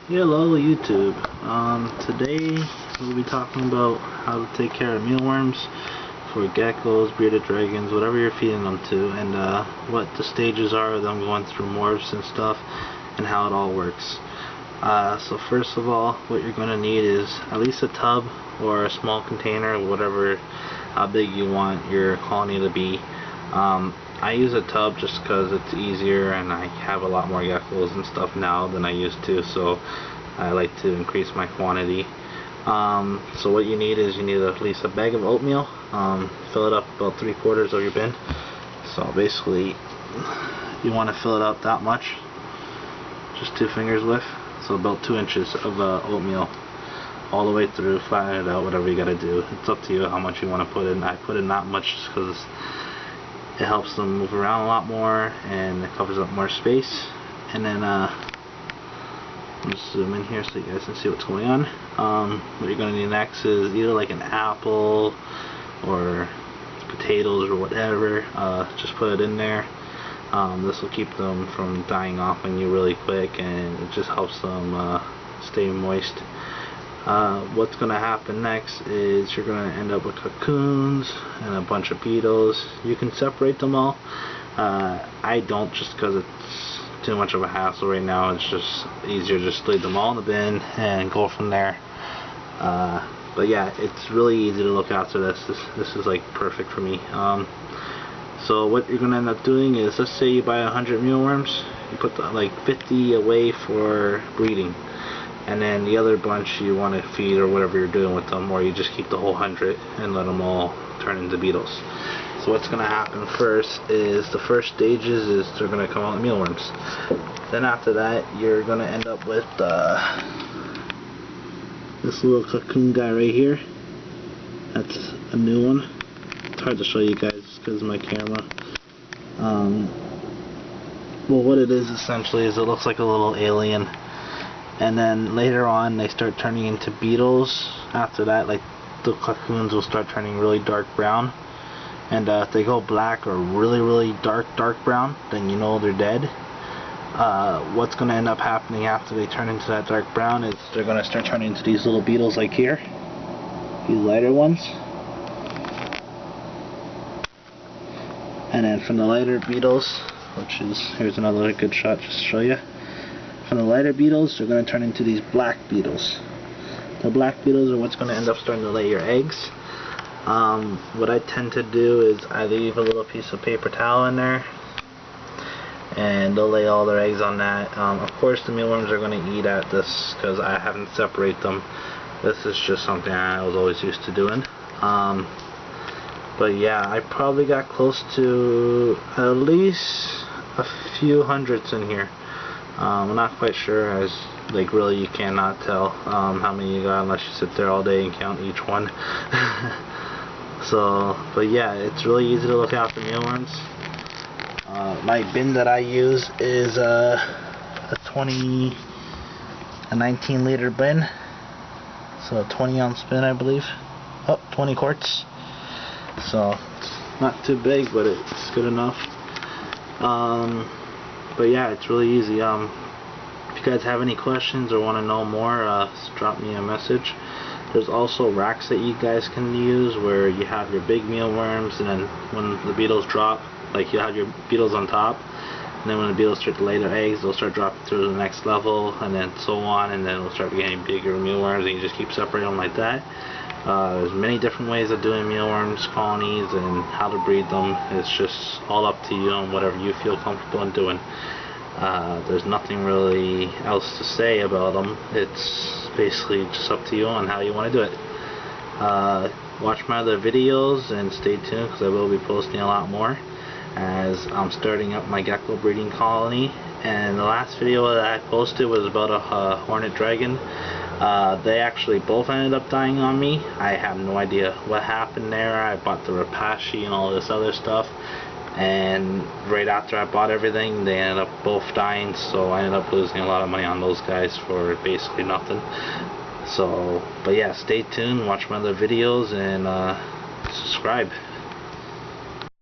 Hello YouTube. Today we'll be talking about how to take care of mealworms for geckos, bearded dragons, whatever you're feeding them to, and what the stages are of them going through morphs and stuff, and how it all works. So first of all, what you're going to need is at least a tub or a small container, whatever, how big you want your colony to be. I use a tub just because it's easier, and I have a lot more geckos and stuff now than I used to, so I like to increase my quantity. So what you need is at least a bag of oatmeal. Fill it up about 3/4 of your bin. So basically you want to fill it up that much, just 2 fingers width, so about 2 inches of oatmeal all the way through. Flatten it out, whatever you gotta do. It's up to you how much you want to put in. I put in not much just because it helps them move around a lot more and it covers up more space. And then I'll just zoom in here so you guys can see what's going on. What you're going to need next is either like an apple or potatoes or whatever. Just put it in there. This will keep them from dying off on you really quick, and it just helps them stay moist. What's going to happen next is you're going to end up with cocoons and a bunch of beetles. You can separate them all. I don't, just because it's too much of a hassle right now. It's just easier just to leave them all in the bin and go from there. But yeah, it's really easy to look after this. This is like perfect for me. So what you're going to end up doing is, let's say you buy 100 mealworms, you put like 50 away for breeding, and then the other bunch you want to feed or whatever you're doing with them, or you just keep the whole 100 and let them all turn into beetles. So what's going to happen first is, the first stages is they're going to come out mealworms. Then after that you're going to end up with this little cocoon guy right here. That's a new one. It's hard to show you guys because of my camera. Well, what it is essentially is it looks like a little alien. And then later on they start turning into beetles. After that, like, the cocoons will start turning really dark brown, and if they go black or really dark brown, then you know they're dead. What's going to end up happening after they turn into that dark brown is they're going to start turning into these little beetles like here, these lighter ones. And then from the lighter beetles, which is, here's another good shot just to show you. From the lighter beetles, they're going to turn into these black beetles. The black beetles are what's going to end up starting to lay your eggs. What I tend to do is I leave a little piece of paper towel in there, and they'll lay all their eggs on that. Of course the mealworms are going to eat at this because I haven't separated them. This is just something I was always used to doing. But yeah, I probably got close to at least a few hundreds in here. I'm not quite sure, as like really you cannot tell how many you got unless you sit there all day and count each one. So, but yeah, it's really easy to look after mealworms. My bin that I use is a 19-liter bin, so a 20-ounce bin, I believe. Oh, 20 quarts. So it's not too big, but it's good enough. But yeah, it's really easy. If you guys have any questions or want to know more, just drop me a message. There's also racks that you guys can use where you have your big mealworms, and then when the beetles drop, like, you have your beetles on top, and then when the beetles start to lay their eggs, they'll start dropping through the next level, and then so on, and then we'll start getting bigger mealworms, and you just keep separating them like that. There's many different ways of doing mealworms colonies and how to breed them. It's just all up to you and whatever you feel comfortable in doing. There's nothing really else to say about them. It's basically just up to you on how you want to do it. Watch my other videos and stay tuned, because I will be posting a lot more as I'm starting up my gecko breeding colony. And the last video that I posted was about a hornet dragon. They actually both ended up dying on me. I have no idea what happened there. I bought the Rapashi and all this other stuff, and right after I bought everything, they ended up both dying, so I ended up losing a lot of money on those guys for basically nothing. So, but yeah, stay tuned, watch my other videos, and subscribe.